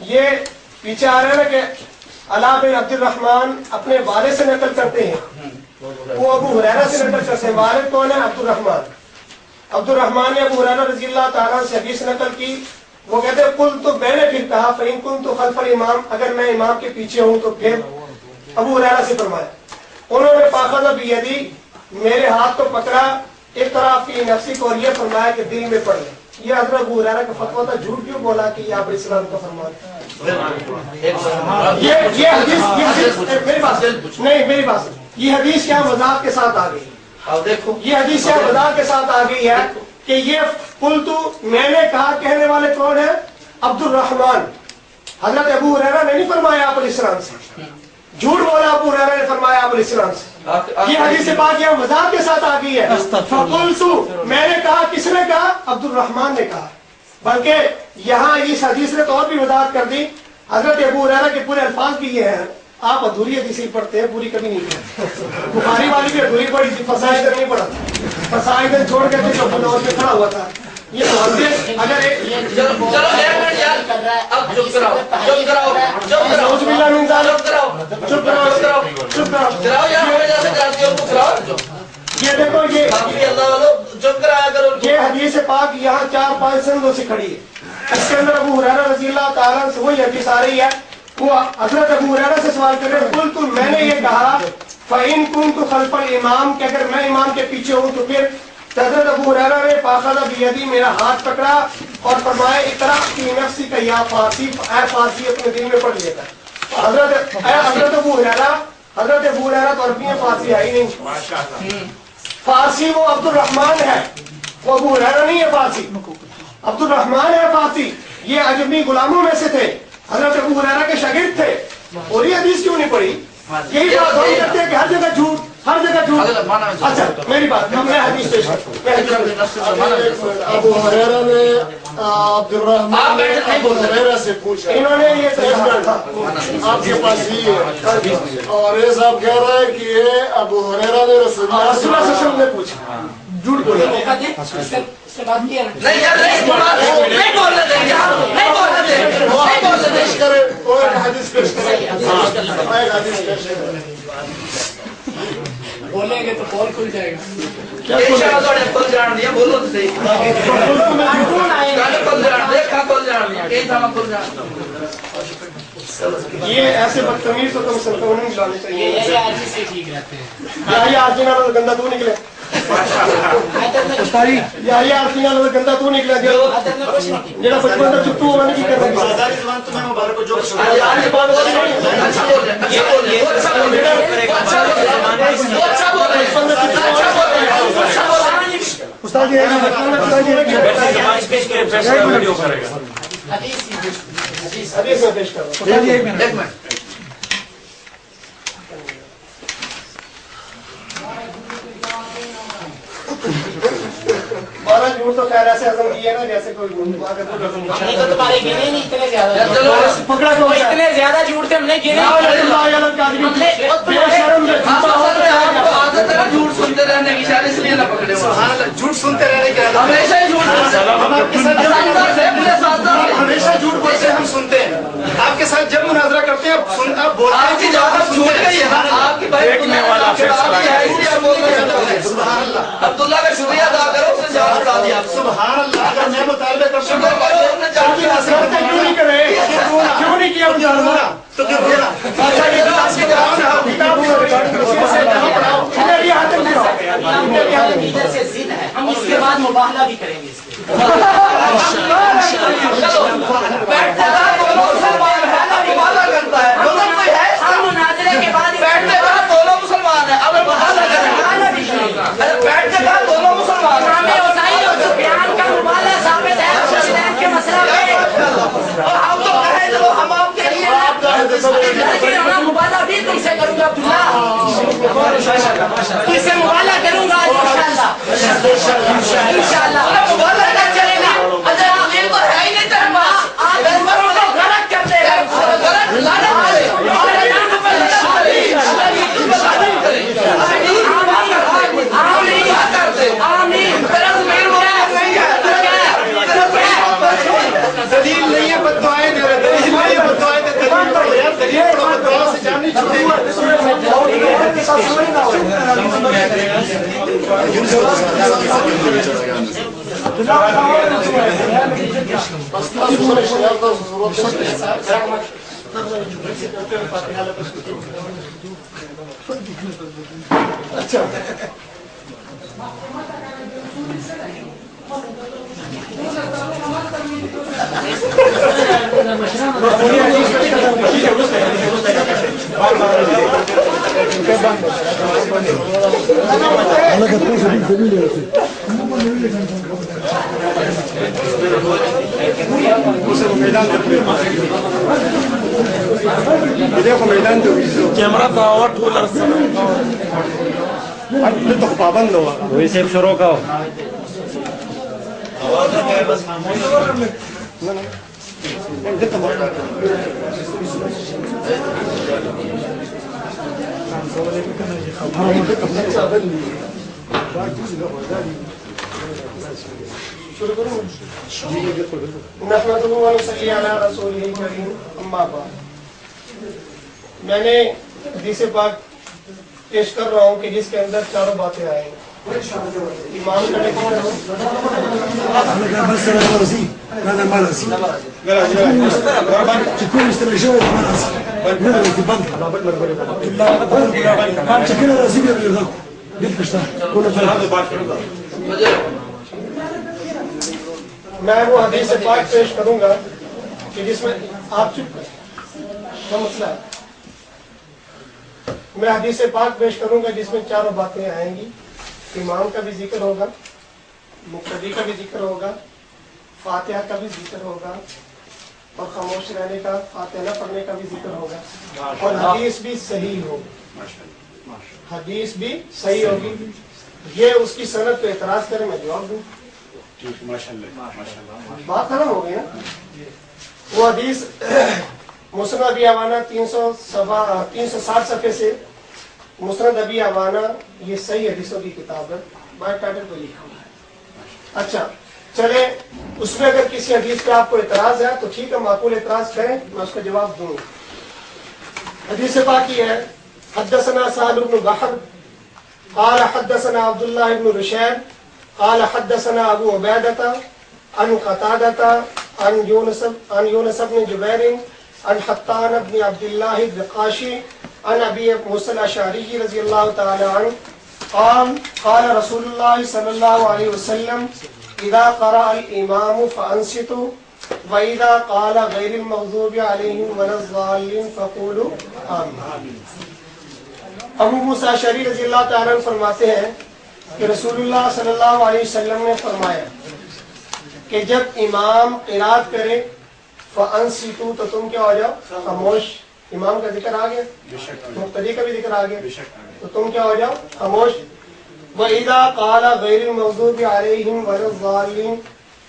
یہ پیچھے آ رہا ہے نا کہ علا بن عبد الرحمن اپنے والد سے نقل کرتے ہیں، وہ ابو ہریرہ سے نقل کرتے ہیں۔ والد کون ہے؟ عبد الرحمن۔ عبد الرحمن نے ابو ہریرہ رضی اللہ تعالیٰ سے حدیث نقل کی، وہ کہتے ہیں قل تو میں نے پھر کہا فإن كنت خلف الامام، اگر میں امام کے پیچھے ہوں تو پھر ابو ہریرہ سے فرمایا انہوں نے فاخذ بیدی، میرے ہاتھ کو پکڑا، اقرا فی نفسی کو، اور یہ فرمایا کہ دل میں پڑھ لے۔ یہ حضرت ابو ہریرہ کا فتویٰ تھا، جھوٹ کیوں بولا کہ یہ آپ علیہ السلام کا فرمان ہے؟ یہ حدیث میری بات نہیں، میری بات یہ حدیث کیا وضاحت کے ساتھ آ گئی، یہ حدیث کیا وضاحت کے ساتھ آ گئی ہے کہ یہ قلتو میں نے کہا کہنے والے کون ہیں؟ عبد الرحمن۔ حضرت ابو ہریرہ نے نہیں فرمایا آپ علیہ السلام سے، جھوٹ بولا ابو ہریرہ نے فرمایا آپ علیہ السلام سے۔ یہ حدیث پاک یہاں وضاحت کے ساتھ آ گئی ہے، فقلتو میں نے کہا، کس نے کہا؟ عبد الرحمن نے کہا۔ بلکہ یہاں اس حدیث نے تو اور بھی وضاحت کر دی، حضرت ابو ہریرہ کے پورے الفاظ بھی یہ ہیں، آپ ادھوری حدیثیں پڑھتے ہیں، پوری کبھی نہیں پڑھتے۔ بخاری والی بھی ادھوری پڑھی تھی، فصائل نہیں پڑھا، فصائل چھوڑ کے تو بنور میں کھڑا ہوا تھا۔ یہ اگر یہ دیکھو یہ حدیث پاک یہاں 4-5 سندوں سے کھڑی ہے، اس کے اندر ابو ہریرہ رضی اللہ تعالیٰ سے وہی حدیث آ رہی ہے، وہ حضرت ابو ہریرہ سے سوال کر رہے ہیں، قلت میں نے یہ کہا فإن كنت خلف الامام، کہ اگر میں امام کے پیچھے ہوں تو پھر حضرت ابو ہریرہ نے فاخذ بیدی میرا ہاتھ پکڑا اور فرمایا اقرا فی نفسی کا یا فارسی، اے فارسی اپنے دل میں پڑھ لیتا۔ حضرت ابو ہریرہ تو عربی فارسی آئی نہیں، فارسی وہ عبد الرحمن ہے، وہ ابو ہریرہ نہیں ہے فارسی، عبد الرحمن ہے فارسی۔ یہ عجمی غلاموں میں سے تھے، حضرت ابو ہریرہ کے شاگرد تھے، اور یہ حدیث کیوں نہیں پڑھی؟ یہی بات ہم کرتے ہیں کہ ہر جگہ جھوٹ، ہر جگہ جھوٹ۔ اچھا میری بات، میں حدیث پیش ابو ہریرہ نے عبد الرحمن نے ابو ہریرہ سے پوچھا، انہوں نے یہ آپ کے پاس یہ ہے، اور یہ صاحب کہہ رہا ہے کہ یہ ابو ہریرہ نے رسول اللہ صلی اللہ علیہ وسلم نے پوچھا، جھوٹ بولے۔ بولیں گے تو پول کھل جائے گا۔ یہ ایسے بدتمیز تو مسلمانوں نہیں ملانے چاہیے، یہ آج دن گندا تو نکلے، یہ آج دن گندا تو نکلا جا بچپن کا چٹو ہونے کی کرنا حدیث میں پیش کر رہا ہوں۔ بارہ جھوٹ تو خیر ایسے ہضم کیے نا جیسے کوئی تمہارے گنے نہیں اتنے زیادہ، پکڑا تو اتنے زیادہ جھوٹ تھے ہم نے گنے۔ جھوٹ سنتے رہنے کی شاید اس لیے نہ پکڑے، جھوٹ سنتے رہنے کے ہمیشہ ہی جھوٹ ہمیشہ جھوٹ بولتے ہیں، ہم سنتے ہیں۔ آپ کے ساتھ جب مناظرہ کرتے ہیں آپ بولتے ہیں، آپ کی جواب چھوٹ گئی ہے نا، آپ کی عبداللہ کا شکریہ ادا کرو، اس نے جواب اڑا دیا۔ سبحان اللہ، اگر میں مطالبہ کرتا شکر کرو اس نے جواب اڑا دیا۔ کیوں نہیں کرے، کیوں نہیں کیا تو کیا بولا؟ ہم اس کے بعد مباہلہ بھی کریں گے اس کے۔ بیٹھتے بعد دونوں مسلمان ہیں، مباہلہ کرتا ہے، دونوں کوئی ہے اس ہم مناظرے کے بعد بیٹھتے بعد دونوں مسلمان ہیں، اب مباہلہ کریں، بیٹھتے بعد دونوں مسلمان ہیں۔ ہمیں اوزائی اور سفیان کا مباہلہ ثابت ہے شدید کے مسئلہ پہ، اور ہم تو کہیں تو ہم آپ کے لیے لیکن ہم مباہلہ بھی تم سے کروں گا عبداللہ، تم سے مباہلہ کروں گا انشاءاللہ۔ مباہلہ کر چلے گا، اچھا یہ تو ہے ہی نہیں تیرے پاس، آپ دشمنوں کو غلط کرتے ہیں، غلط لعنت کرے، دلیل نہیں ہے، بددعائیں دے رہے ہیں، دلیل نہیں ہے۔ اچھا کیمرہ کا اور ٹول پابند ہوا وہی سے شروع کا نحمدہ و نصلی علی رسولہ الکریم اما بعد. میں نے حدیث پاک پیش کر رہا ہوں کہ جس کے اندر چاروں باتیں آئیں گی. امام کا میں وہ حدیث پاک پیش کروں گا کہ جس میں آپ چپ کیا مسئلہ ہے. میں حدیث پاک پیش کروں گا جس میں چاروں باتیں آئیں گی. امام کا بھی ذکر ہوگا, مقتدی کا بھی ذکر ہوگا, فاتحہ کا بھی ذکر ہوگا, اور خاموش رہنے کا, فاتحہ نہ پڑھنے کا بھی ذکر ہوگا, اور حدیث بھی صحیح ہوگی. حدیث بھی صحیح ہوگی. یہ اس کی سند پہ اعتراض کرے میں جواب دوں. بات ختم ہو گئی نا. وہ حدیث مسند ابی عوانہ 360 صفحے سے مسند ابی عوانہ, یہ صحیح حدیثوں کی کتاب ہے, بائی ٹائٹل پہ لکھا ہوا ہے. اچھا چلے, اس میں اگر کسی حدیث پہ آپ کو اعتراض ہے تو ٹھیک ہے, معقول اعتراض کریں, میں اس کا جواب دوں. حدیث پاک کی ہے حدثنا سہل بن بحر قال حدثنا عبد الله بن رشید قال حدثنا ابو عبیدہ عن قتادہ عن یونس بن جبیر عن حطان بن عبد الله الرقاشی عن ابی موسیٰ الاشعری رضی اللہ تعالی عنہ قال قال رسول اللہ صلی اللہ علیہ وسلم اذا قرأ الامام فانصتوا واذا قال غیر المغضوب علیہم ولا الضالین فقولوا آمین. ابو موسیٰ الاشعری رضی اللہ تعالی عنہ فرماتے ہیں کہ رسول اللہ صلی اللہ علیہ وسلم نے فرمایا کہ جب امام قرات کرے فانصتوا تو تم کیا ہو جاؤ, خاموش. امام کا ذکر آ گیا, مقتدی کا بھی ذکر آ گیا, تو تم کیا ہو جاؤ, خاموش. وَإِذَا قَالَ غَيْرِ الْمَغْضُوبِ عَلَيْهِمْ وَلَا الضَّالِّينَ,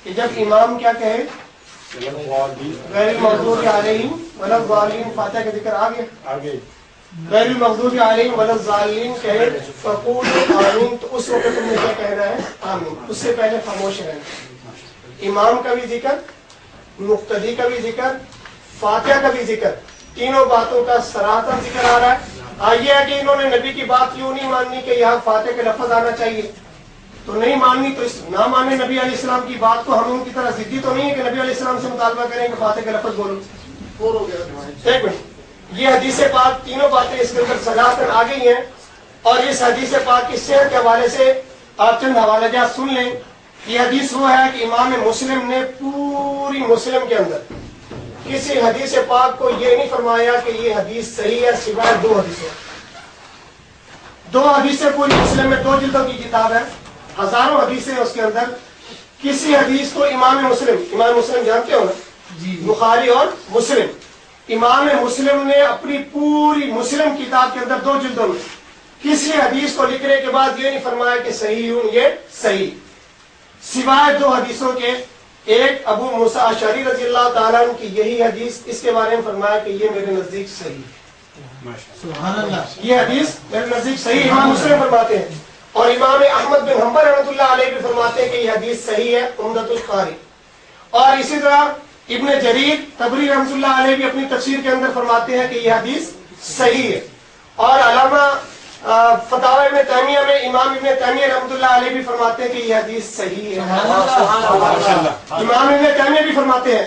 کہ جب امام کیا کہے, غیر المغضوب علیہم ولا الضالین, فاتحہ کا ذکر آ گیا, غیر المغضوب علیہم ولا الضالین کہے فقولوا آمین, تو اس وقت تم نے کیا کہنا ہے, آمین. اس سے پہلے خاموش رہنا. امام کا بھی ذکر, مقتدی کا بھی ذکر, فاتحہ کا بھی ذکر, تینوں باتوں کا صراحتاً ذکر آ رہا ہے. آئیے ہے کہ انہوں نے نبی کی بات کیوں نہیں ماننی کہ یہاں فاتحہ کے لفظ آنا چاہیے, تو نہیں ماننی, تو اس نہ مانے نبی علیہ السلام کی بات کو. ہم ان کی طرح ضدی تو نہیں ہے کہ نبی علیہ السلام سے مطالبہ کریں کہ فاتحہ کے لفظ بولو. ایک منٹ, یہ حدیث پاک تینوں باتیں اس کے اندر صراحتاً آ گئی ہیں, اور اس حدیث پاک کی صحت کے حوالے سے آپ چند حوالہ جات سن لیں. یہ حدیث وہ ہے کہ امام مسلم نے پوری مسلم کے اندر کسی حدیث پاک کو یہ نہیں فرمایا کہ یہ حدیث صحیح ہے سوائے دو حدیثیں. دو حدیثیں پوری مسلم میں, 2 جلدوں کی کتاب ہے, ہزاروں حدیثیں اس کے اندر. کسی حدیث کو امام مسلم جانتے ہو نا, بخاری اور مسلم, امام مسلم نے اپنی پوری مسلم کتاب کے اندر 2 جلدوں میں کسی حدیث کو لکھنے کے بعد یہ نہیں فرمایا کہ صحیح ہوں یہ صحیح, سوائے 2 حدیثوں کے. ایک ابو موسیٰ اشعری رضی اللہ تعالیٰ عنہ کی یہی حدیث, اس کے بارے میں فرمایا کہ یہ میرے نزدیک صحیح ہے, یہ حدیث میرے نزدیک صحیح, امام مسلم فرماتے ہیں. اور امام احمد بن حنبل رحمۃ اللہ علیہ بھی فرماتے ہیں کہ یہ حدیث صحیح ہے, عمدۃ القاری. اور اسی طرح ابن جریر طبری رحمۃ اللہ علیہ بھی اپنی تفسیر کے اندر فرماتے ہیں کہ یہ حدیث صحیح ہے. اور علامہ فتاوی ابن تیمیہ میں امام ابن تیمیہ رحمۃ اللہ علیہ بھی فرماتے ہیں کہ یہ حدیث صحیح ہے. امام ابن تیمیہ بھی فرماتے ہیں